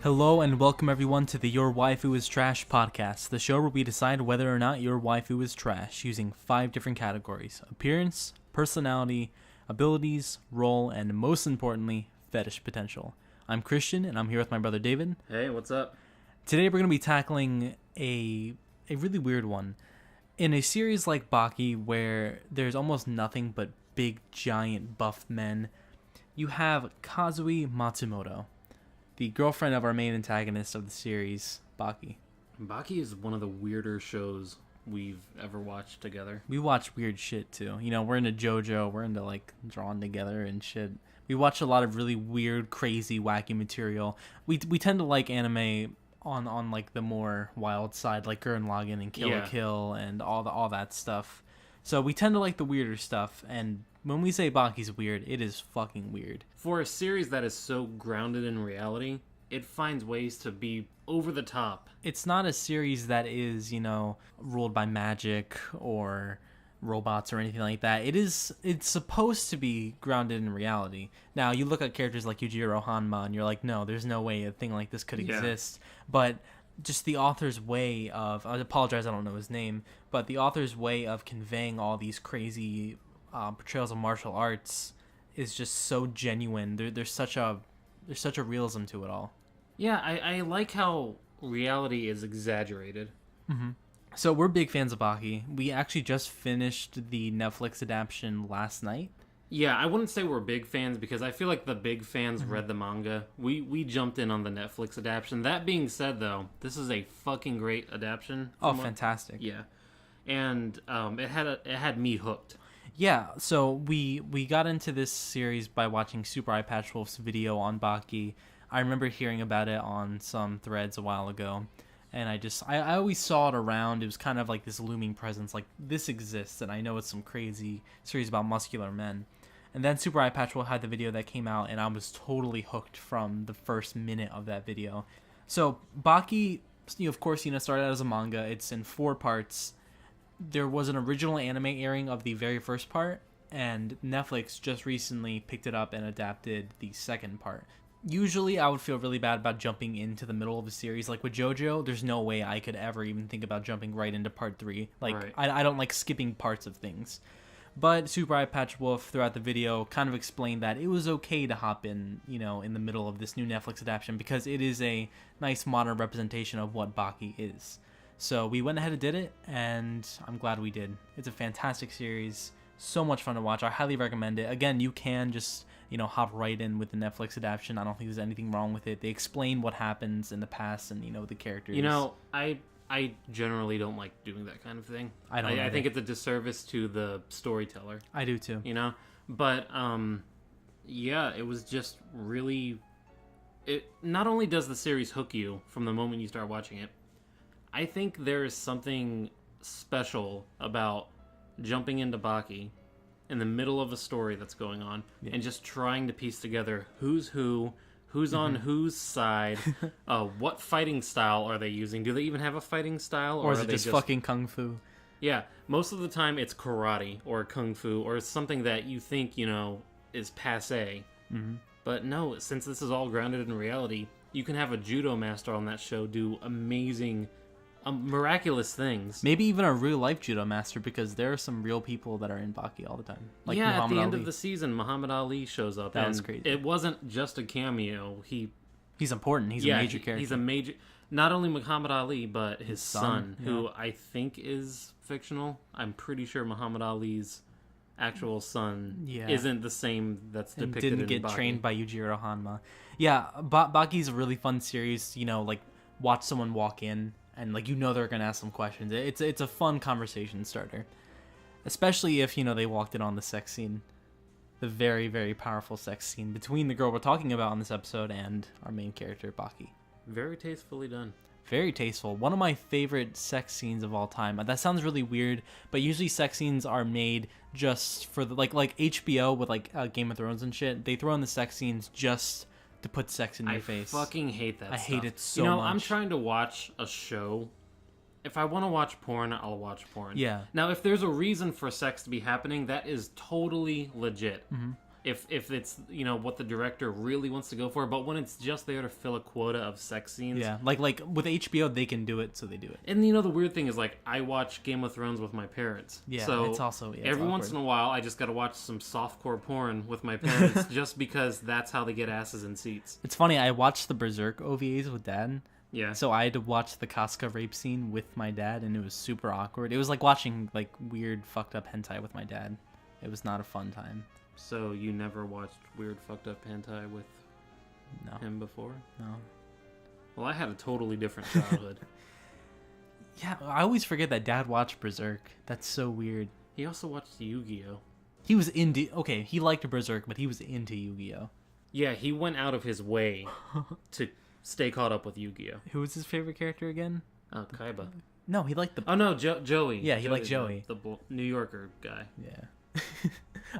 Hello and welcome everyone to the Your Waifu Is Trash Podcast, the show where we decide whether or not your waifu is trash using 5 different categories: appearance, personality, abilities, role, and most importantly, fetish potential. I'm Christian and I'm here with my brother David. Hey, what's up? Today we're going to be tackling a really weird one. In a series like Baki, where there's almost nothing but big, giant, buff men, you have Kozue Matsumoto, the girlfriend of our main antagonist of the series, Baki. Baki is one of the weirder shows we've ever watched together. We watch weird shit too. You know, we're into JoJo, we're into like drawing together and shit. We watch a lot of really weird, crazy, wacky material. We tend to like anime on like the more wild side, like Gurren Lagann and Kill la Kill and all that stuff. So we tend to like the weirder stuff, and when we say Baki's weird, it is fucking weird. For a series that is so grounded in reality, it finds ways to be over the top. It's not a series that is, you know, ruled by magic or robots or anything like that. It's supposed to be grounded in reality. Now, you look at characters like Yujiro Hanma and you're like, no, there's no way a thing like this could exist. But just the author's way of, I apologize, I don't know his name, but the author's way of conveying all these crazy portrayals of martial arts is just so genuine. There's such a realism to it all. Yeah, I like how reality is exaggerated. Mm-hmm. So we're big fans of Baki. We actually just finished the Netflix adaptation last night. Yeah, I wouldn't say we're big fans because I feel like the big fans read the manga. We jumped in on the Netflix adaptation. That being said, though, this is a fucking great adaptation. Oh, fantastic! Yeah, and it had me hooked. Yeah, so we got into this series by watching Super Eye Patch Wolf's video on Baki. I remember hearing about it on some threads a while ago, and I always saw it around. It was kind of like this looming presence, like this exists, and I know it's some crazy series about muscular men. And then Super Eye Patch Wolf had the video that came out, and I was totally hooked from the first minute of that video. So Baki, of course, started out as a manga. It's in 4 parts. There was an original anime airing of the very first part, and Netflix just recently picked it up and adapted the second part. Usually, I would feel really bad about jumping into the middle of a series. Like with JoJo, there's no way I could ever even think about jumping right into part 3. Like, right. I don't like skipping parts of things. But Super Eye Patch Wolf, throughout the video, kind of explained that it was okay to hop in, in the middle of this new Netflix adaptation because it is a nice modern representation of what Baki is. So we went ahead and did it, and I'm glad we did. It's a fantastic series, so much fun to watch. I highly recommend it. Again, you can just, hop right in with the Netflix adaptation. I don't think there's anything wrong with it. They explain what happens in the past and, the characters. I generally don't like doing that kind of thing. I think it's a disservice to the storyteller. I do too. But it was just really. It not only does the series hook you from the moment you start watching it, I think there is something special about jumping into Baki in the middle of a story that's going on and just trying to piece together who's who. Who's on whose side? What fighting style are they using? Do they even have a fighting style? Or is it just fucking kung fu? Yeah, most of the time it's karate or kung fu or something that you think, is passé. Mm-hmm. But no, since this is all grounded in reality, you can have a judo master on that show do amazing, miraculous things. Maybe even a real-life judo master, because there are some real people that are in Baki all the time. Like Muhammad at the end of the season, Muhammad Ali shows up. That was crazy. It wasn't just a cameo. He's important. He's a major character. He's a major... Not only Muhammad Ali, but his son, who I think is fictional. I'm pretty sure Muhammad Ali's actual son isn't the same that's depicted in Baki. Didn't get trained by Yujiro Hanma. Yeah, Baki's a really fun series. Like, watch someone walk in, and they're gonna ask some questions. It's a fun conversation starter, especially if they walked in on the sex scene, the very, very powerful sex scene between the girl we're talking about in this episode and our main character Baki. Very tastefully done. Very tasteful. One of my favorite sex scenes of all time. That sounds really weird, but usually sex scenes are made just for the like HBO with Game of Thrones and shit. They throw in the sex scenes just to put sex in your face. I fucking hate that stuff. I hate it so much. I'm trying to watch a show. If I want to watch porn, I'll watch porn. Yeah. Now, if there's a reason for sex to be happening, that is totally legit. Mm-hmm. if it's, you know, what the director really wants to go for, but when it's just there to fill a quota of sex scenes. Yeah, like with HBO, they can do it, so they do it. And, you know, the weird thing is, like, I watch Game of Thrones with my parents. Yeah, so it's also... Yeah, every once in a while, I just gotta watch some softcore porn with my parents just because that's how they get asses in seats. It's funny, I watched the Berserk OVAs with Dad. Yeah. So I had to watch the Casca rape scene with my dad, and it was super awkward. It was like watching like weird fucked up hentai with my dad. It was not a fun time. So you never watched weird fucked up hentai with him before? No. Well, I had a totally different childhood. Yeah, I always forget that Dad watched Berserk. That's so weird. He also watched Yu-Gi-Oh! He was into... Okay, he liked Berserk, but he was into Yu-Gi-Oh! Yeah, he went out of his way to stay caught up with Yu-Gi-Oh! Who was his favorite character again? Kaiba. No, he liked the... Oh, no, Joey. Yeah, he liked Joey. The New Yorker guy. Yeah.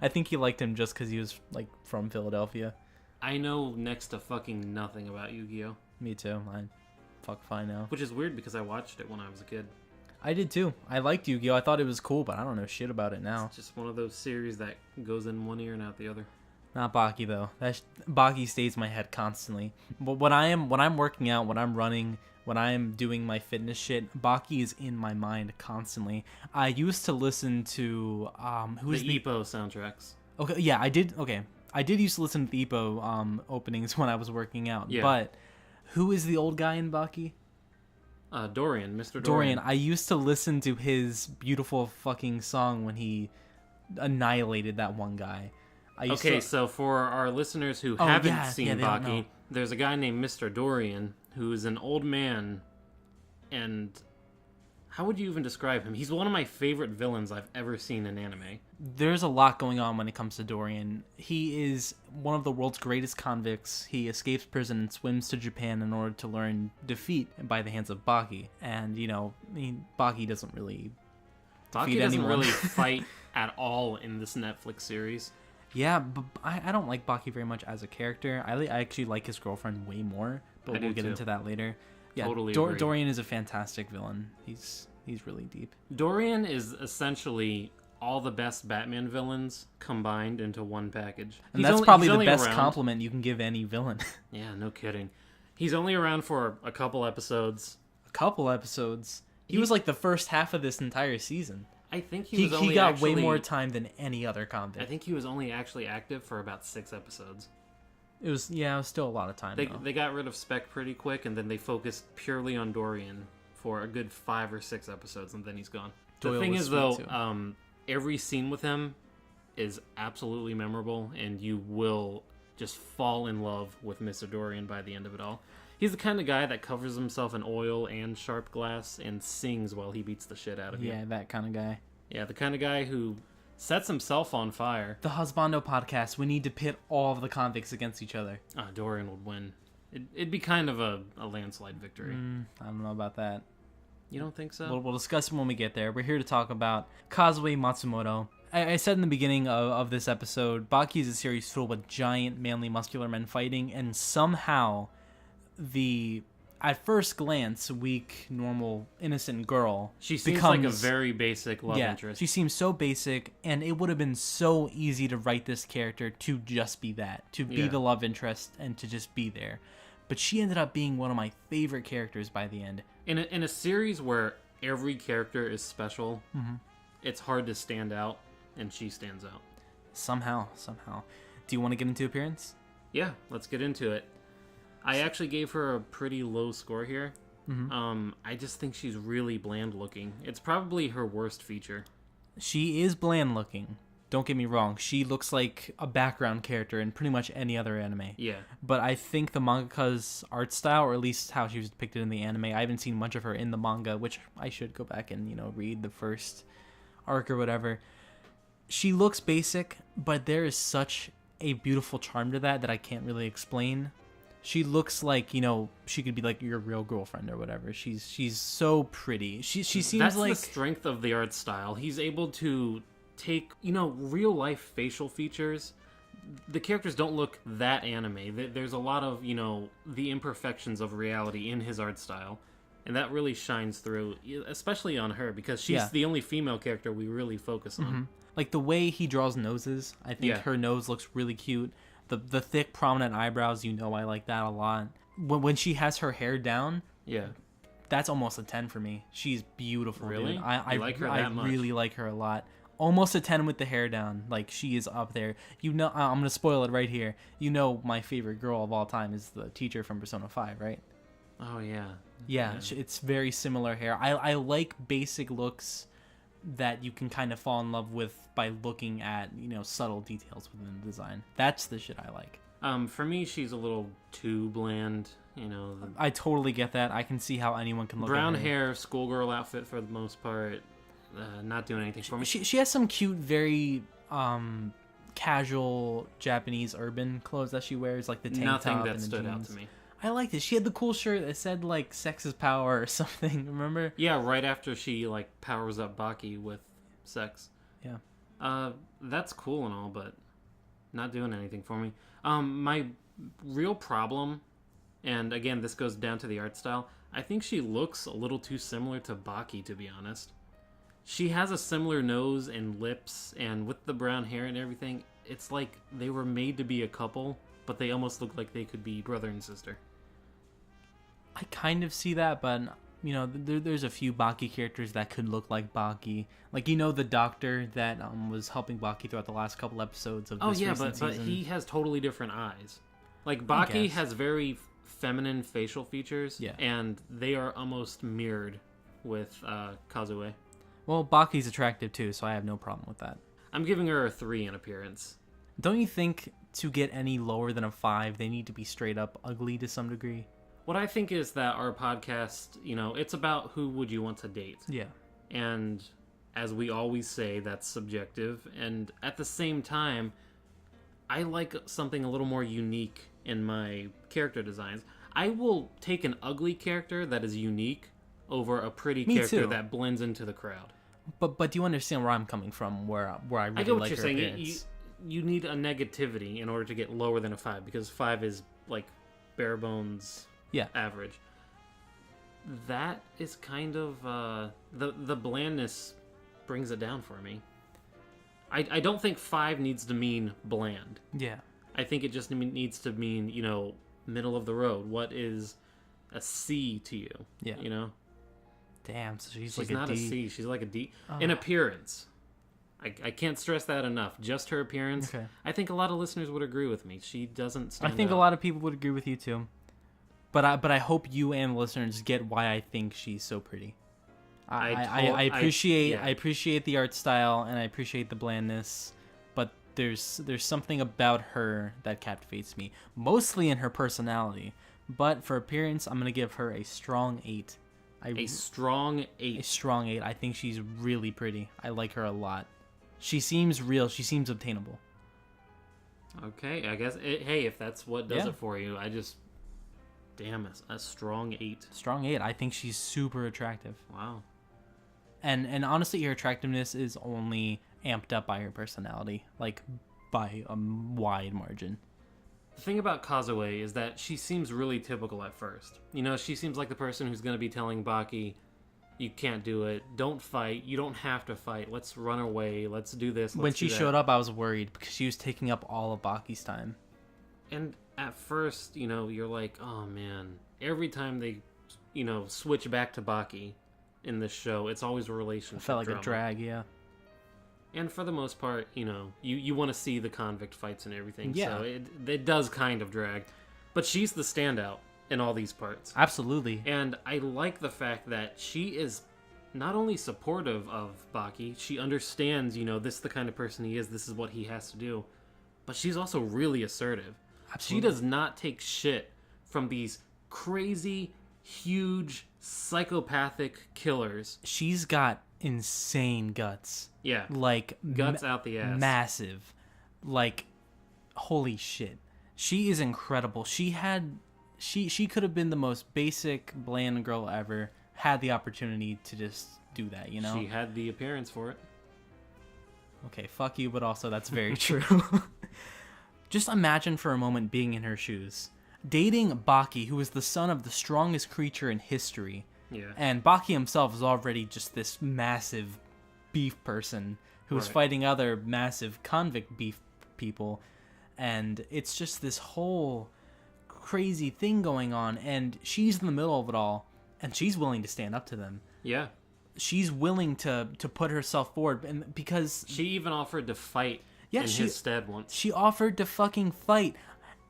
I think he liked him just because he was, like, from Philadelphia. I know next to fucking nothing about Yu-Gi-Oh! Me too. I fuck fine now. Which is weird because I watched it when I was a kid. I did too. I liked Yu-Gi-Oh! I thought it was cool, but I don't know shit about it now. It's just one of those series that goes in one ear and out the other. Not Baki though. Baki stays in my head constantly. But when I'm working out, when I'm running, when I'm doing my fitness shit, Baki is in my mind constantly. I used to listen to who's the Ippo soundtracks. Okay, yeah, I did. Okay, I did used to listen to the Ippo openings when I was working out. Yeah. But who is the old guy in Baki? Dorian, Mr. Dorian. I used to listen to his beautiful fucking song when he annihilated that one guy. So for our listeners who haven't seen Baki, there's a guy named Mr. Dorian who is an old man, and how would you even describe him? He's one of my favorite villains I've ever seen in anime. There's a lot going on when it comes to Dorian. He is one of the world's greatest convicts. He escapes prison and swims to Japan in order to learn defeat by the hands of Baki. And, you know, Baki doesn't really defeat anyone. Really fight at all in this Netflix series. Yeah, but I don't like Baki very much as a character. I actually like his girlfriend way more, but we'll get into that later. Yeah, totally Dorian is a fantastic villain. He's really deep. Dorian is essentially all the best Batman villains combined into one package. And that's probably the best compliment you can give any villain. Yeah, no kidding. He's only around for a couple episodes. A couple episodes? He was like the first half of this entire season. I think he got way more time than any other convict. I think he was only actually active for about 6 episodes. It was still a lot of time. They got rid of Spec pretty quick, and then they focused purely on Dorian for a good 5 or 6 episodes, and then he's gone. The thing is, though, every scene with him is absolutely memorable, and you will just fall in love with Mr. Dorian by the end of it all. He's the kind of guy that covers himself in oil and sharp glass and sings while he beats the shit out of you. Yeah, that kind of guy. Yeah, the kind of guy who sets himself on fire. The Husbando podcast, we need to pit all of the convicts against each other. Dorian would win. It'd be kind of a landslide victory. I don't know about that. You don't think so? We'll discuss it when we get there. We're here to talk about Kozue Matsumoto. I said in the beginning of this episode, Baki is a series filled with giant, manly, muscular men fighting, and somehow the, at first glance, weak, normal, innocent girl she seems like a very basic love interest. She seems so basic, and it would have been so easy to write this character to just be that, to be the love interest and to just be there. But she ended up being one of my favorite characters by the end. In a series where every character is special, it's hard to stand out, and she stands out. Somehow. Do you want to get into appearance? Yeah, let's get into it. I actually gave her a pretty low score here. I just think she's really bland looking. It's probably her worst feature. She is bland looking. Don't get me wrong. She looks like a background character in pretty much any other anime. Yeah. But I think the mangaka's art style, or at least how she was depicted in the anime, I haven't seen much of her in the manga, which I should go back and, read the first arc or whatever. She looks basic, but there is such a beautiful charm to that I can't really explain. She looks like, she could be like your real girlfriend or whatever. She's so pretty. She seems That's like... That's the strength of the art style. He's able to take, real life facial features. The characters don't look that anime. There's a lot of, the imperfections of reality in his art style. And that really shines through, especially on her, because she's the only female character we really focus on. Like, the way he draws noses, I think her nose looks really cute. The thick, prominent eyebrows, I like that a lot. When she has her hair down, that's almost a 10 for me. She's beautiful, really? dude. I like her that much. I really like her a lot. Almost a 10 with the hair down. Like, she is up there. I'm going to spoil it right here. My favorite girl of all time is the teacher from Persona 5, right? Oh, yeah. Yeah, it's very similar hair. I like basic looks that you can kind of fall in love with by looking at, subtle details within the design. That's the shit I like. For me, she's a little too bland, I totally get that. I can see how anyone can look brown at her. hair, schoolgirl outfit for the most part, not doing anything for me. She has some cute, very casual Japanese urban clothes that she wears, like the tank Nothing top that and the stood jeans. out to me. I liked it. She had the cool shirt that said, like, sex is power or something, remember? Yeah, right after she, like, powers up Baki with sex. Yeah. That's cool and all, but not doing anything for me. My real problem, and again, this goes down to the art style, I think she looks a little too similar to Baki, to be honest. She has a similar nose and lips, and with the brown hair and everything, it's like they were made to be a couple, but they almost look like they could be brother and sister. I kind of see that, but, there's a few Baki characters that could look like Baki. Like, the doctor that was helping Baki throughout the last couple episodes of this recent but season. he has totally different eyes. Like, Baki has very feminine facial features, and they are almost mirrored with Kozue. Well, Baki's attractive too, so I have no problem with that. I'm giving her a 3 in appearance. Don't you think to get any lower than a 5, they need to be straight up ugly to some degree? What I think is that our podcast, it's about who would you want to date. Yeah. And as we always say, that's subjective. And at the same time, I like something a little more unique in my character designs. I will take an ugly character that is unique over a pretty character that blends into the crowd. But do you understand where I'm coming from? Where I really get what like you're her saying. appearance? You need a negativity in order to get lower than a 5, because 5 is like bare bones average. That is kind of the blandness brings it down for me. I don't think 5 needs to mean bland. Yeah. I think it just needs to mean, middle of the road. What is a C to you? Yeah. Damn, so she's like a D. She's not a C. She's like a D. In appearance. I can't stress that enough. Just her appearance. Okay. I think a lot of listeners would agree with me. She doesn't stand I think out. a lot of people would agree with you too. But I hope you and listeners get why I think she's so pretty. I appreciate the art style and I appreciate the blandness, but there's something about her that captivates me, mostly in her personality. But for appearance, I'm gonna give her a strong 8. A strong 8. A strong 8. I think she's really pretty. I like her a lot. She seems real. She seems obtainable. Okay, I guess. Hey, if that's what does it for you, damn, a strong 8. Strong 8. I think she's super attractive. Wow. And honestly, her attractiveness is only amped up by her personality, like by a wide margin. The thing about Kozue is that she seems really typical at first. She seems like the person who's going to be telling Baki, you can't do it, don't fight, you don't have to fight, let's run away, let's do this, When she showed up, I was worried because she was taking up all of Baki's time. And at first, you're like, oh man, every time they, switch back to Baki in this show, it's always a relationship It felt like drama. a drag, yeah. And for the most part, you want to see the convict fights and everything, Yeah. so it does kind of drag. But she's the standout in all these parts. Absolutely. And I like the fact that she is not only supportive of Baki, she understands, this is the kind of person he is, this is what he has to do, but she's also really assertive. Absolutely. She does not take shit from these crazy, huge, psychopathic killers. She's got insane guts. Yeah. Like guts out the ass. Massive. Like, holy shit. She is incredible. She could have been the most basic, bland girl ever, had the opportunity to just do that, She had the appearance for it. Okay, fuck you, but also that's very true. Just imagine for a moment being in her shoes. Dating Baki, who is the son of the strongest creature in history. Yeah. And Baki himself is already just this massive beef person who's Right. fighting other massive convict beef people. And it's just this whole crazy thing going on. And she's in the middle of it all. And she's willing to stand up to them. Yeah. She's willing to put herself forward. And because She even offered to fight in his stead once. she offered to fucking fight.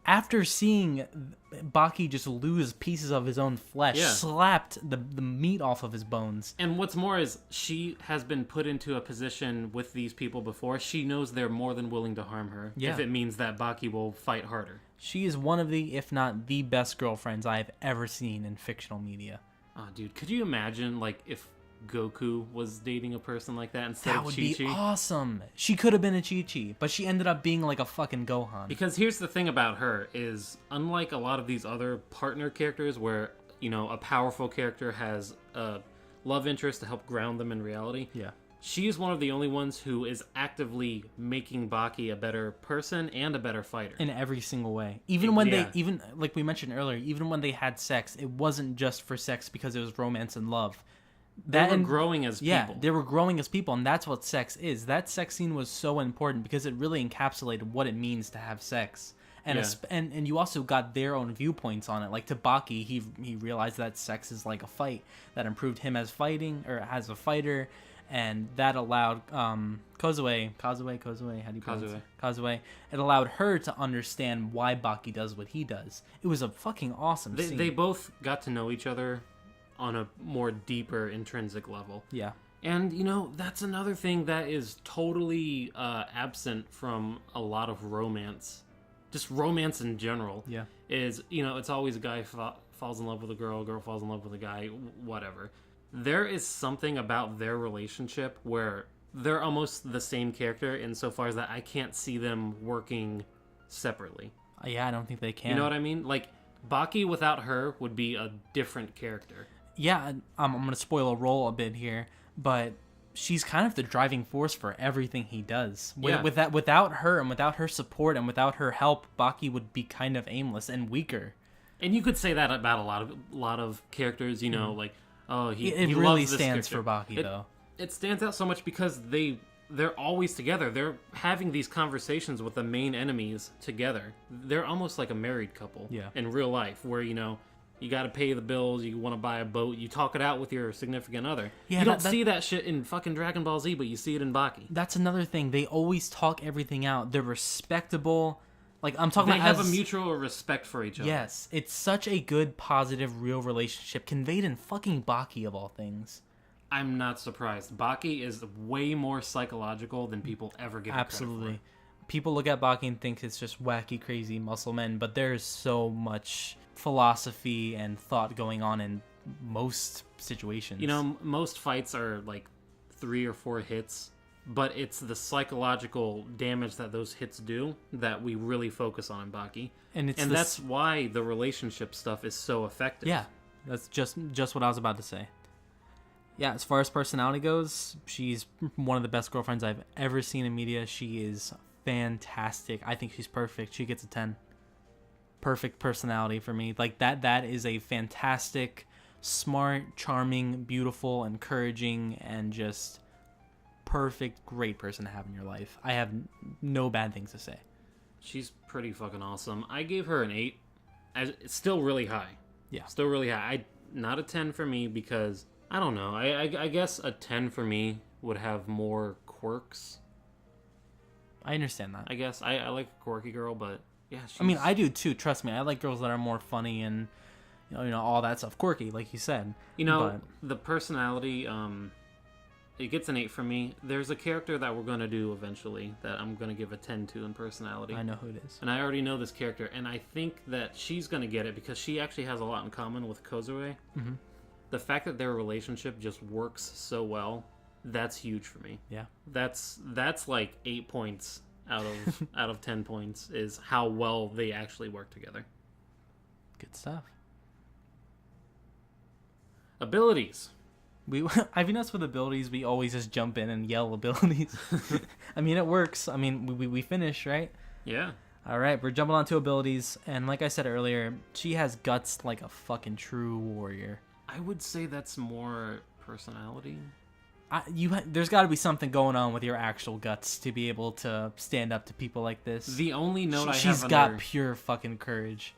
After seeing Baki just lose pieces of his own flesh, Yeah. slapped the meat off of his bones. And what's more is she has been put into a position with these people before. She knows they're more than willing to harm her Yeah. if it means that Baki will fight harder. She is one of the, if not the best girlfriends I've ever seen in fictional media. Oh, dude, could you imagine, like, if Goku was dating a person like that instead That of would Chi-Chi? be awesome. She could have been a Chi-Chi, but she ended up being like a fucking Gohan. Because here's the thing about her is, unlike a lot of these other partner characters where, you know, a powerful character has a love interest to help ground them in reality, Yeah. she is one of the only ones who is actively making Baki a better person and a better fighter. In every single way. Even when Yeah. even like we mentioned earlier, even when they had sex, it wasn't just for sex because it was romance and love. They were growing as people. Yeah, they were growing as people, and that's what sex is. That sex scene was so important because it really encapsulated what it means to have sex. And Yeah. and you also got their own viewpoints on it. Like to Baki, he realized that sex is like a fight. That improved him as fighting or as a fighter, and that allowed Kozue, how do you pronounce it? Kozue. It allowed her to understand why Baki does what he does. It was a fucking awesome scene. They both got to know each other on a more deeper intrinsic level. Yeah. And, you know, that's another thing that is totally absent from a lot of romance. Just romance in general. Yeah. Is, you know, it's always a guy falls in love with a girl falls in love with a guy, whatever. There is something about their relationship where they're almost the same character insofar as that I can't see them working separately. Yeah, I don't think they can. You know what I mean? Like, Baki without her would be a different character. Yeah, I'm going to spoil a role a bit here, but she's kind of the driving force for everything he does. Yeah. Without her and without her support and without her help, Baki would be kind of aimless and weaker. And you could say that about a lot of characters, you know, like, oh, he It he really loves this stands character. for Baki, though. It stands out so much because they're always together. They're having these conversations with the main enemies together. They're almost like a married couple Yeah. in real life, where, you know, you got to pay the bills, you want to buy a boat, you talk it out with your significant other. Yeah, you don't that- see that shit in fucking Dragon Ball Z, but you see it in Baki. That's another thing. They always talk everything out. They're respectable. Like, I'm talking They about have a mutual respect for each other. Yes, it's such a good, positive, real relationship conveyed in fucking Baki, of all things. I'm not surprised. Baki is way more psychological than people ever give it credit Absolutely. for. People look at Baki and think it's just wacky, crazy muscle men, but there's so much philosophy and thought going on in most situations. You know, most fights are like 3 or 4 hits, but it's the psychological damage that those hits do that we really focus on in Baki. and That's why the relationship stuff is so effective. yeah, that's just what I was about to say. Yeah, as far as personality goes, she's one of the best girlfriends I've ever seen in media. She is fantastic. I think she's perfect. She gets a 10. Perfect personality for me. Like that is a fantastic, smart, charming, beautiful, encouraging, and just perfect, great person to have in your life. I have no bad things to say. She's pretty fucking awesome. I gave her an 8. It's still really high. Yeah. Still really high. Not a 10 for me because, I don't know. I guess a 10 for me would have more quirks. I understand that. I guess. I like a quirky girl, but yeah. I mean, I do too. Trust me. I like girls that are more funny and you know all that stuff, quirky, like you said. You know, the personality, it gets an 8 from me. There's a character that we're going to do eventually that I'm going to give a 10 to in personality. I know who it is. And I already know this character, and I think that she's going to get it because she actually has a lot in common with Kozue. Mm-hmm. The fact that their relationship just works so well, that's huge for me. Yeah. That's like 8 points out of 10 points is how well they actually work together. Good stuff. Abilities. I've noticed with abilities, we always just jump in and yell abilities. I mean, it works. I mean, we finish, right? Yeah. All right, we're jumping on to abilities. And like I said earlier, she has guts like a fucking true warrior. I would say that's more personality. There's got to be something going on with your actual guts to be able to stand up to people like this. The only note She's got pure fucking courage.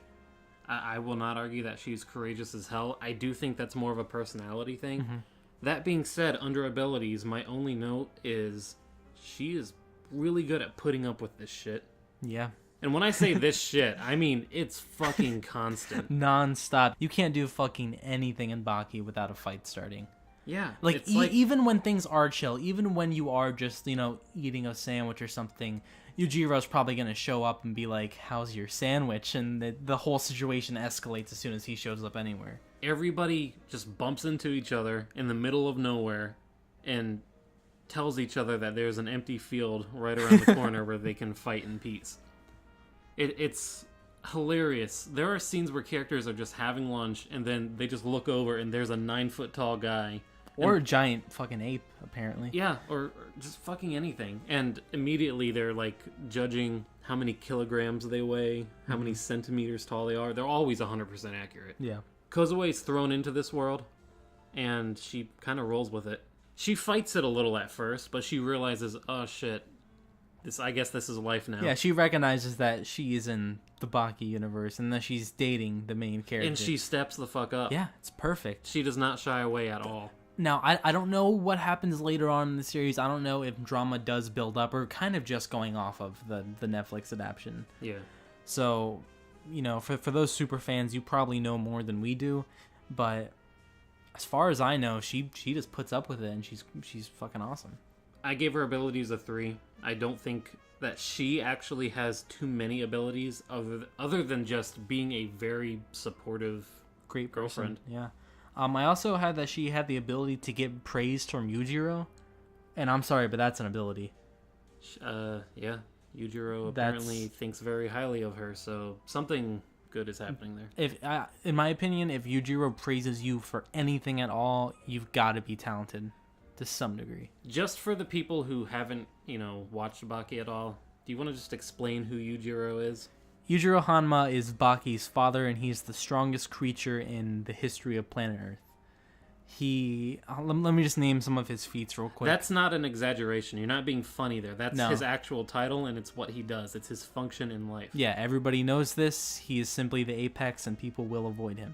I will not argue that she's courageous as hell. I do think that's more of a personality thing. Mm-hmm. That being said, under abilities, my only note is she is really good at putting up with this shit. Yeah. And when I say this shit, I mean it's fucking constant. Non-stop. You can't do fucking anything in Baki without a fight starting. Yeah. Like, even when things are chill, even when you are just, eating a sandwich or something, Yujiro's probably going to show up and be like, how's your sandwich? And the whole situation escalates as soon as he shows up anywhere. Everybody just bumps into each other in the middle of nowhere and tells each other that there's an empty field right around the corner where they can fight in peace. It's hilarious. There are scenes where characters are just having lunch and then they just look over and there's a 9-foot tall guy. Or a giant fucking ape, apparently. Yeah, or just fucking anything. And immediately they're like judging how many kilograms they weigh, how many centimeters tall they are. They're always 100% accurate. Yeah. Kozue's thrown into this world and she kind of rolls with it. She fights it a little at first, but she realizes, oh shit, I guess this is life now. Yeah, she recognizes that she is in the Baki universe and that she's dating the main character. And she steps the fuck up. Yeah, it's perfect. She does not shy away at all. Now, I don't know what happens later on in the series. I don't know if drama does build up or kind of just going off of the Netflix adaptation. Yeah. So, for those super fans, you probably know more than we do. But as far as I know, she just puts up with it and she's fucking awesome. I gave her abilities a 3. I don't think that she actually has too many abilities other than just being a very supportive, great girlfriend. Person. Yeah. I also had that she had the ability to get praise from Yujiro, and I'm sorry, but that's an ability. Yeah. Yujiro apparently thinks very highly of her, so something good is happening there. In my opinion, if Yujiro praises you for anything at all, you've got to be talented to some degree. Just for the people who haven't, watched Baki at all, do you want to just explain who Yujiro is? Yujiro Hanma is Baki's father, and he's the strongest creature in the history of planet Earth. Let me just name some of his feats real quick. That's not an exaggeration. You're not being funny there. That's his actual title, and it's what he does. It's his function in life. Yeah, everybody knows this. He is simply the apex, and people will avoid him.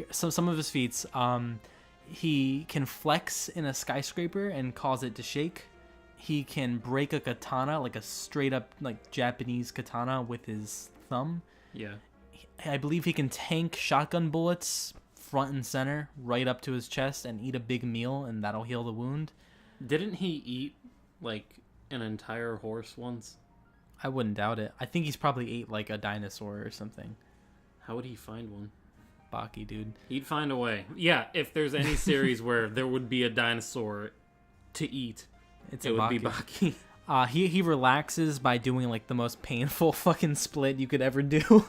So some of his feats. He can flex in a skyscraper and cause it to shake. He can break a katana, like a straight up Japanese katana, with his thumb. Yeah. I believe he can tank shotgun bullets front and center right up to his chest and eat a big meal, and that'll heal the wound. Didn't he eat an entire horse once? I wouldn't doubt it. I think he's probably ate a dinosaur or something. How would he find one? Baki, dude. He'd find a way. Yeah, if there's any series where there would be a dinosaur to eat, it would be Baki. He relaxes by doing the most painful fucking split you could ever do.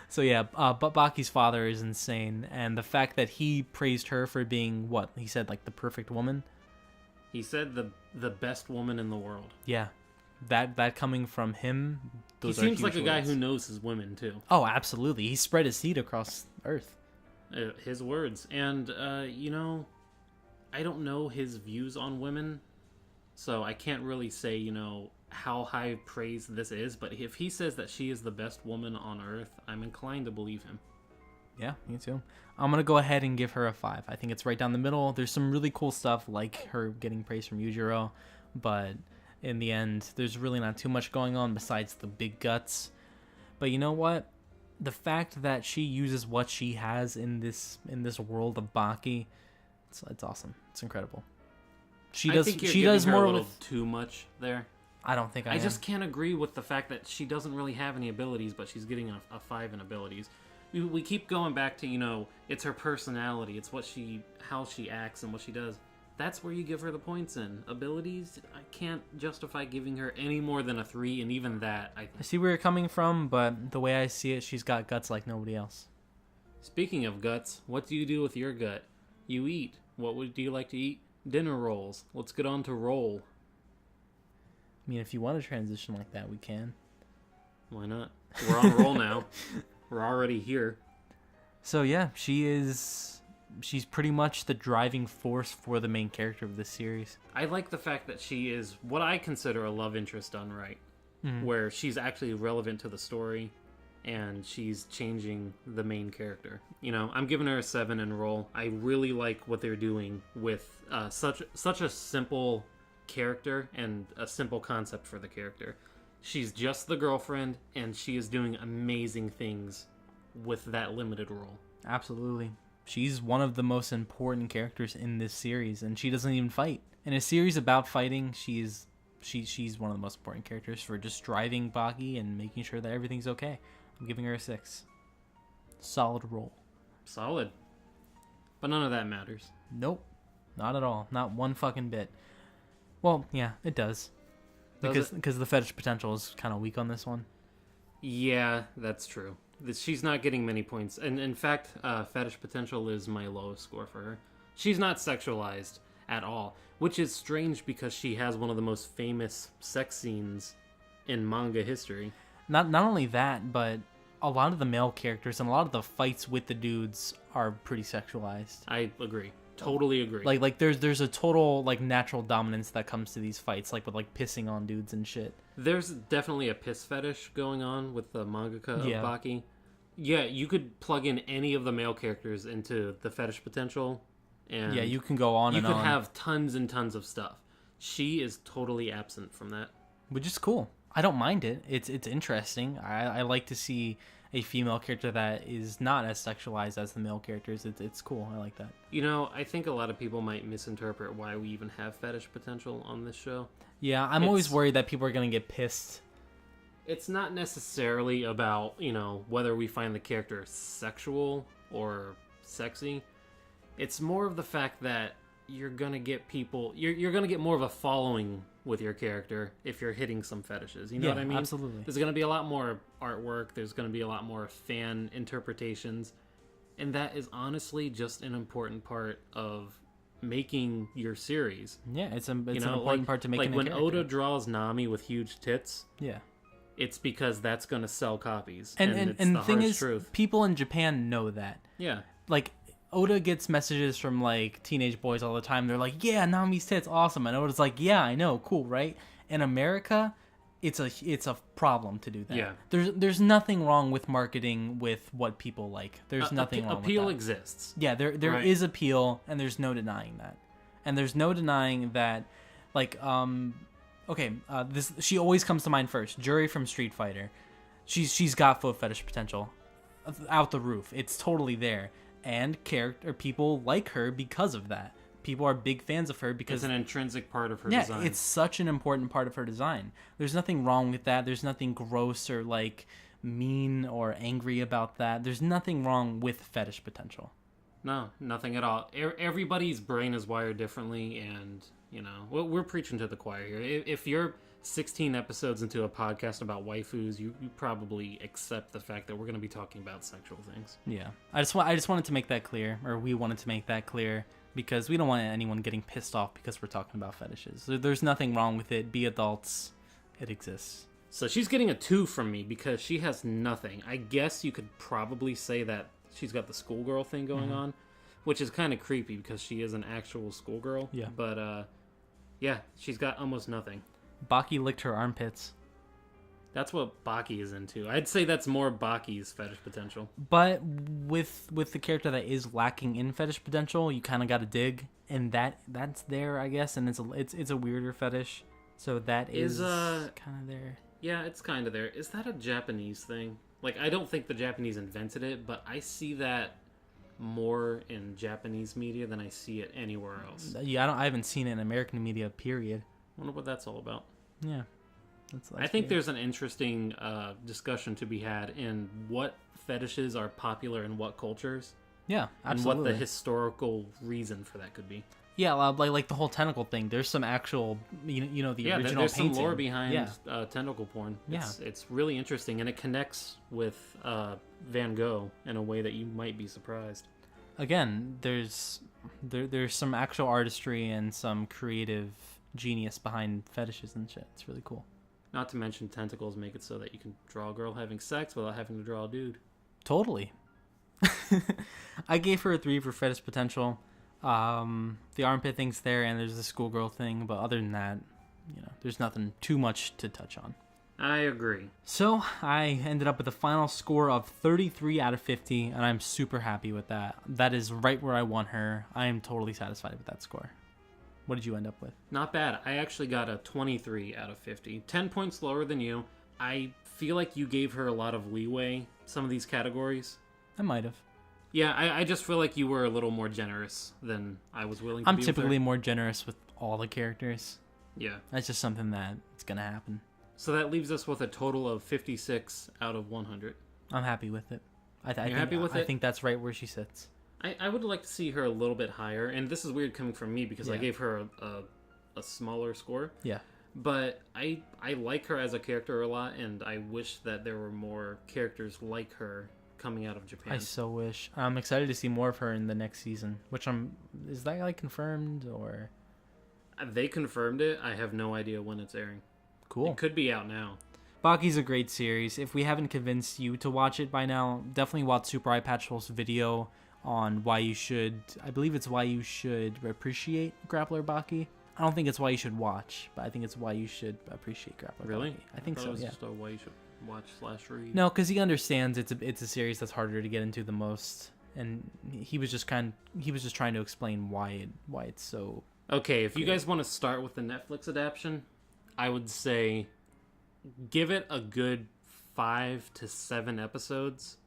So yeah, but Baki's father is insane, and the fact that he praised her for being what he said, the perfect woman. He said the best woman in the world. Yeah, that coming from him. He seems like a guy who knows his women too. Oh, absolutely. He spread his seed across Earth. His words, and I don't know his views on women, so I can't really say how high praise this is. But if he says that she is the best woman on Earth, I'm inclined to believe him. Yeah, me too. I'm gonna go ahead and give her a 5. I think it's right down the middle. There's some really cool stuff like her getting praise from Yujiro, but in the end, there's really not too much going on besides the big guts. But you know what? The fact that she uses what she has in this world of Baki, it's awesome. It's incredible. She does more a little too much there. I don't think I just can't agree with the fact that she doesn't really have any abilities, but she's getting a 5 in abilities. We keep going back to it's her personality, it's how she acts and what she does. That's where you give her the points in. Abilities, I can't justify giving her any more than a 3, and even that, I see where you're coming from, but the way I see it, she's got guts like nobody else. Speaking of guts, what do you do with your gut? You eat. Do you like to eat? Dinner rolls. Let's get on to roll. I mean, if you want to transition like that, we can. Why not? We're on roll now. We're already here. So yeah, she's pretty much the driving force for the main character of this series. I like the fact that she is what I consider a love interest done right, where she's actually relevant to the story, and she's changing the main character. You know, I'm giving her a 7 in role. I really like what they're doing with such a simple character and a simple concept for the character. She's just the girlfriend, and she is doing amazing things with that limited role. Absolutely. She's one of the most important characters in this series, and she doesn't even fight. In a series about fighting, she's one of the most important characters for just driving Baki and making sure that everything's okay. I'm giving her a 6. Solid role. Solid. But none of that matters. Nope. Not at all. Not one fucking bit. Well, yeah, it does. Because the fetish potential is kind of weak on this one. Yeah, that's true. She's not getting many points. And in fact, fetish potential is my lowest score for her. She's not sexualized at all, which is strange because she has one of the most famous sex scenes in manga history. Not only that, but a lot of the male characters and a lot of the fights with the dudes are pretty sexualized. I agree. Totally agree. Like there's a total like natural dominance that comes to these fights, like with like pissing on dudes and shit. There's definitely a piss fetish going on with the mangaka of Baki. Yeah, you could plug in any of the male characters into the fetish potential, and yeah, you can go on and on. You could have tons and tons of stuff. She is totally absent from that, which is cool. I don't mind it. It's interesting. I like to see a female character that is not as sexualized as the male characters. It's cool. I like that. You know, I think a lot of people might misinterpret why we even have fetish potential on this show. Yeah, I'm always worried that people are going to get pissed. It's not necessarily about, you know, whether we find the character sexual or sexy. It's more of the fact that you're going to get people... You're going to get more of a following with your character if you're hitting some fetishes. You know what I mean? Absolutely. There's going to be a lot more artwork. There's going to be a lot more fan interpretations. And that is honestly just an important part of making your series. Yeah, it's an important part to making a character. Like when Oda draws Nami with huge tits, yeah, it's because that's going to sell copies. And it's the thing is, truth. People in Japan know that. Yeah. Like, Oda gets messages from, like, teenage boys all the time. They're like, yeah, Nami's tits, awesome. And Oda's like, yeah, I know, cool, right? In America, it's a problem to do that. Yeah. There's nothing wrong with marketing with what people like. There's nothing wrong with that. Appeal exists. Yeah, there is appeal, and there's no denying that. And there's no denying that, like, she always comes to mind first. Juri from Street Fighter. She's got foot fetish potential out the roof. It's totally there. And people like her because of that. People are big fans of her because... It's an intrinsic part of her design. Yeah, it's such an important part of her design. There's nothing wrong with that. There's nothing gross or, like, mean or angry about that. There's nothing wrong with fetish potential. No, nothing at all. Everybody's brain is wired differently, and, you know, we're preaching to the choir here. If you're 16 episodes into a podcast about waifus, you probably accept the fact that we're going to be talking about sexual things. Yeah. I just wanted to make that clear, or we wanted to make that clear, because we don't want anyone getting pissed off because we're talking about fetishes. There's nothing wrong with it. Be adults. It exists. So she's getting a 2 from me because she has nothing. I guess you could probably say that she's got the schoolgirl thing going on, which is kind of creepy because she is an actual schoolgirl. Yeah. But, yeah, she's got almost nothing. Baki licked her armpits. That's what Baki is into. I'd say that's more Baki's fetish potential. But with the character that is lacking in fetish potential, you kind of got to dig, and that's there, I guess, and it's a weirder fetish. So that is kind of there. Yeah, it's kind of there. Is that a Japanese thing? Like, I don't think the Japanese invented it, but I see that more in Japanese media than I see it anywhere else. Yeah, I haven't seen it in American media, period. I wonder what that's all about. Yeah. I think there's an interesting discussion to be had in what fetishes are popular in what cultures. Yeah, absolutely. And what the historical reason for that could be. Yeah, like the whole tentacle thing. There's some actual, the original painting. There's some lore behind tentacle porn. Yeah. It's really interesting, and it connects with Van Gogh in a way that you might be surprised. Again, there's some actual artistry and some creative genius behind fetishes and shit. It's really cool. Not to mention tentacles make it so that you can draw a girl having sex without having to draw a dude. Totally. I gave her a 3 for fetish potential. The armpit thing's there, and there's the schoolgirl thing, but other than that, there's nothing too much to touch on. I agree. So I ended up with a final score of 33 out of 50, and I'm super happy with that. That is right where I want her. I am totally satisfied with that score. What did you end up with? Not bad. I actually got a 23 out of 50. 10 points lower than you. I feel like you gave her a lot of leeway, some of these categories. I might have. Yeah, I just feel like you were a little more generous than I was willing to be. I'm typically more generous with all the characters. Yeah. That's just something that's going to happen. So that leaves us with a total of 56 out of 100. I'm happy with it. You're happy with it? I think that's right where she sits. I would like to see her a little bit higher, and this is weird coming from me because I gave her a smaller score. Yeah. But I like her as a character a lot, and I wish that there were more characters like her coming out of Japan. I so wish. I'm excited to see more of her in the next season, is that like confirmed or? They confirmed it. I have no idea when it's airing. Cool. It could be out now. Baki's a great series. If we haven't convinced you to watch it by now, definitely watch Super Eye Patch Wolf's video on why you should, I believe it's why you should appreciate Grappler Baki. I don't think it's why you should watch, but I think it's why you should appreciate Grappler really? Baki. I think so, it was yeah. Just why you should watch/read. No, because he understands it's a series that's harder to get into the most, and he was just trying to explain why it's so. Okay, if you guys want to start with the Netflix adaptation, I would say give it a good 5 to 7 episodes,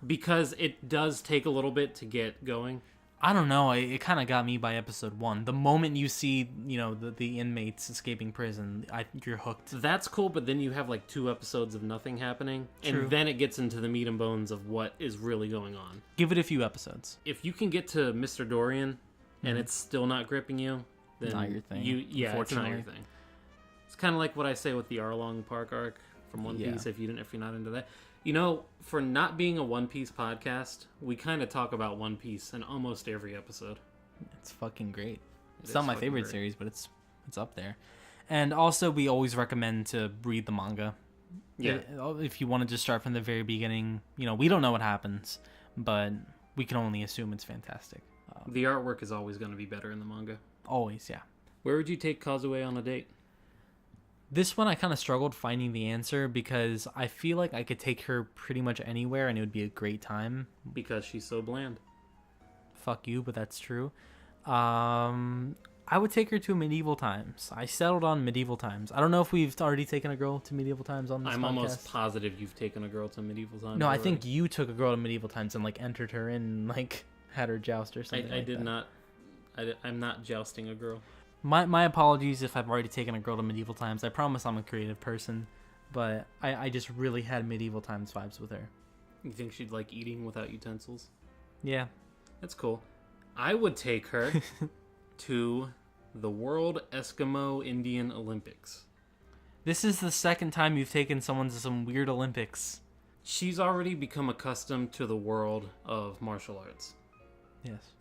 because it does take a little bit to get going. I don't know. It kind of got me by episode 1. The moment you see, the inmates escaping prison, you're hooked. That's cool, but then you have like 2 episodes of nothing happening, True. And then it gets into the meat and bones of what is really going on. Give it a few episodes. If you can get to Mr. Dorian and it's still not gripping you, then not your thing. It's not your thing. It's kind of like what I say with the Arlong Park arc from One Piece. If you're not into that, for not being a One Piece podcast, we kind of talk about One Piece in almost every episode. It's fucking great. It's not my favorite series, but it's up there. And also, we always recommend to read the manga. Yeah. If you want to just start from the very beginning, we don't know what happens, but we can only assume it's fantastic. The artwork is always going to be better in the manga. Always, yeah. Where would you take Kozue on a date? This one I kind of struggled finding the answer because I feel like I could take her pretty much anywhere and it would be a great time. Because she's so bland. Fuck you, but that's true. I would take her to medieval times. I settled on medieval times. I don't know if we've already taken a girl to medieval times on this podcast. I'm almost positive you've taken a girl to medieval times. No, already. I think you took a girl to medieval times and entered her in and had her joust or something. I did not. I'm not jousting a girl. My apologies if I've already taken a girl to medieval times. I promise I'm a creative person, but I just really had medieval times vibes with her. You think she'd like eating without utensils? Yeah. That's cool. I would take her to the World Eskimo Indian Olympics. This is the second time you've taken someone to some weird Olympics. She's already become accustomed to the world of martial arts. Yes.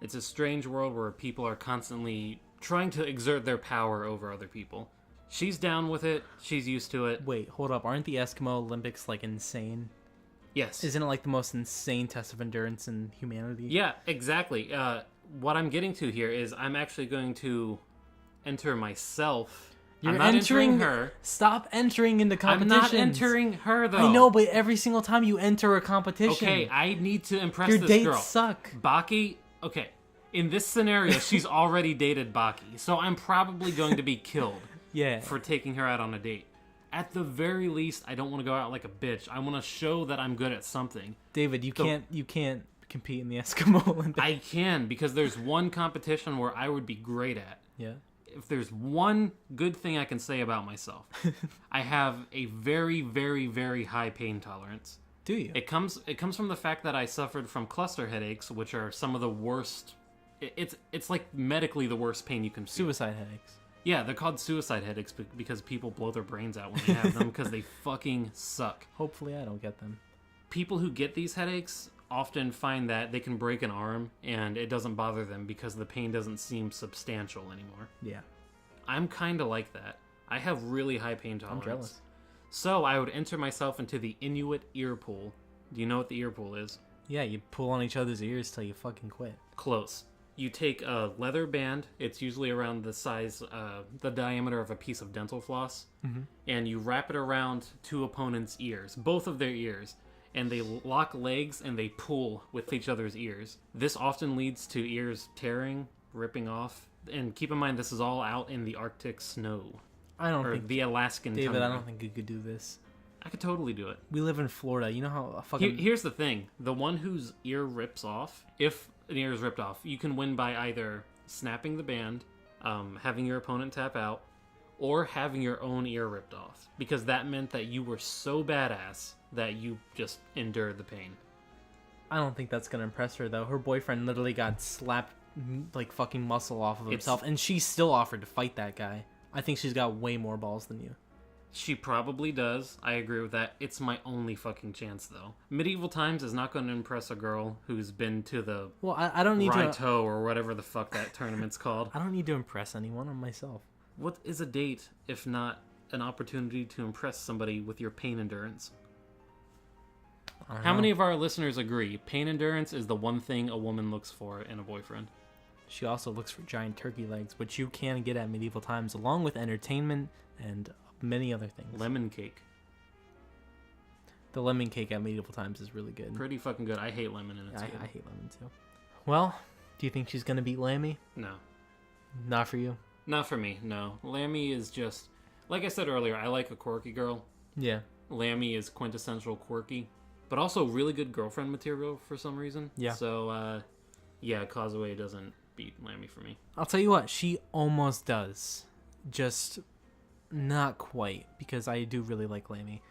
It's a strange world where people are constantly trying to exert their power over other people. She's down with it. She's used to it. Wait, hold up. Aren't the Eskimo Olympics insane? Yes. Isn't it the most insane test of endurance in humanity? Yeah, exactly. What I'm getting to here is I'm actually going to enter myself. I'm not entering her. Stop entering into competitions. I'm not entering her, though. I know, but every single time you enter a competition. Okay, I need to impress your this girl. Your dates suck. Baki, okay. In this scenario, she's already dated Baki, so I'm probably going to be killed for taking her out on a date. At the very least, I don't want to go out like a bitch. I want to show that I'm good at something. David, you can't compete in the Eskimo Olympics. I can, because there's one competition where I would be great at. Yeah. If there's one good thing I can say about myself, I have a very, very, very high pain tolerance. Do you? It comes from the fact that I suffered from cluster headaches, which are some of the worst. It's like medically the worst pain you can feel. Suicide headaches. Yeah, they're called suicide headaches because people blow their brains out when they have them because they fucking suck. Hopefully I don't get them. People who get these headaches often find that they can break an arm and it doesn't bother them because the pain doesn't seem substantial anymore. Yeah. I'm kind of like that. I have really high pain tolerance. I'm jealous. So I would enter myself into the Inuit ear pool. Do you know what the ear pool is? Yeah, you pull on each other's ears till you fucking quit. Close. You take a leather band. It's usually around the size, the diameter of a piece of dental floss. Mm-hmm. And you wrap it around two opponents' ears, both of their ears. And they lock legs and they pull with each other's ears. This often leads to ears tearing, ripping off. And keep in mind, this is all out in the Arctic snow. I don't think... the Alaskan David, tundra. I don't think you could do this. I could totally do it. We live in Florida. You know how fucking... Here's the thing. The one whose ear rips off, if an ear is ripped off, you can win by either snapping the band, having your opponent tap out, or having your own ear ripped off. Because that meant that you were so badass that you just endured the pain. I don't think that's going to impress her, though. Her boyfriend literally got slapped, like, fucking muscle off of himself, and she still offered to fight that guy. I think she's got way more balls than you. She probably does. I agree with that. It's my only fucking chance, though. Medieval Times is not going to impress a girl who's been to the I don't need Raito or whatever the fuck that tournament's called. I don't need to impress anyone. I'm myself. What is a date if not an opportunity to impress somebody with your pain endurance? How many of our listeners agree pain endurance is the one thing a woman looks for in a boyfriend? She also looks for giant turkey legs, which you can get at Medieval Times, along with entertainment and many other things. Lemon cake. The lemon cake at Medieval Times is really good. Pretty fucking good. I hate lemon and it's good. I hate lemon too. Well, do you think she's going to beat Lammy? No. Not for you? Not for me, no. Lammy is just... Like I said earlier, I like a quirky girl. Yeah. Lammy is quintessential quirky, but also really good girlfriend material for some reason. Yeah. So, yeah, Kozue doesn't beat Lammy for me. I'll tell you what, she almost does. Just not quite, because I do really like Lammy.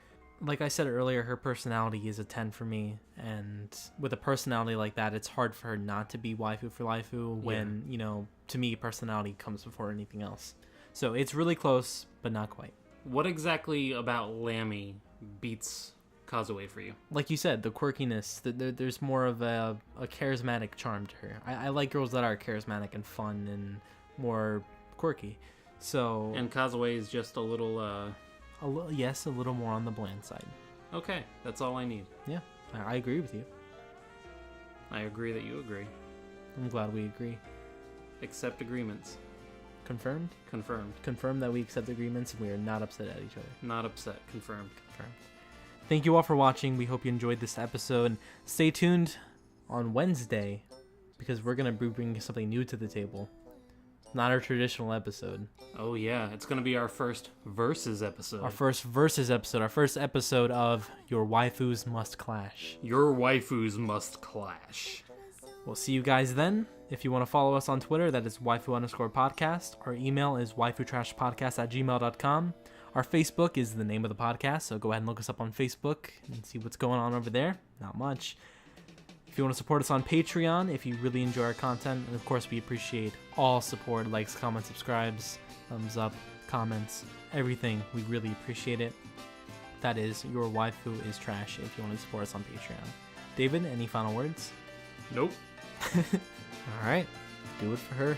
Like I said earlier, her personality is a 10 for me, and with a personality like that, it's hard for her not to be waifu for laifu when, you know, to me, personality comes before anything else. So it's really close, but not quite. What exactly about Lammy beats Kozue for you? Like you said, the quirkiness. There's more of a charismatic charm to her. I like girls that are charismatic and fun and more quirky. So and Kozue is just a little yes, a little more on the bland side. Okay, that's all I need. Yeah, I agree with you. I agree that you agree. I'm glad we agree. Accept agreements. Confirmed? Confirmed. Confirmed that we accept agreements and we are not upset at each other. Not upset. Confirmed. Confirmed. Thank you all for watching. We hope you enjoyed this episode. Stay tuned on Wednesday because we're going to be bringing something new to the table. Not our traditional episode. Oh, yeah. It's going to be our first Versus episode. Our first Versus episode. Our first episode of Your Waifus Must Clash. Your Waifus Must Clash. We'll see you guys then. If you want to follow us on Twitter, that is waifu_podcast. Our email is waifutrashpodcast@gmail.com. Our Facebook is the name of the podcast, so go ahead and look us up on Facebook and see what's going on over there. Not much. If you want to support us on Patreon, if you really enjoy our content, and of course we appreciate all support, likes, comments, subscribes, thumbs up, comments, everything. We really appreciate it. That is Your Waifu Is Trash if you want to support us on Patreon. David, any final words? Nope. All right, do it for her.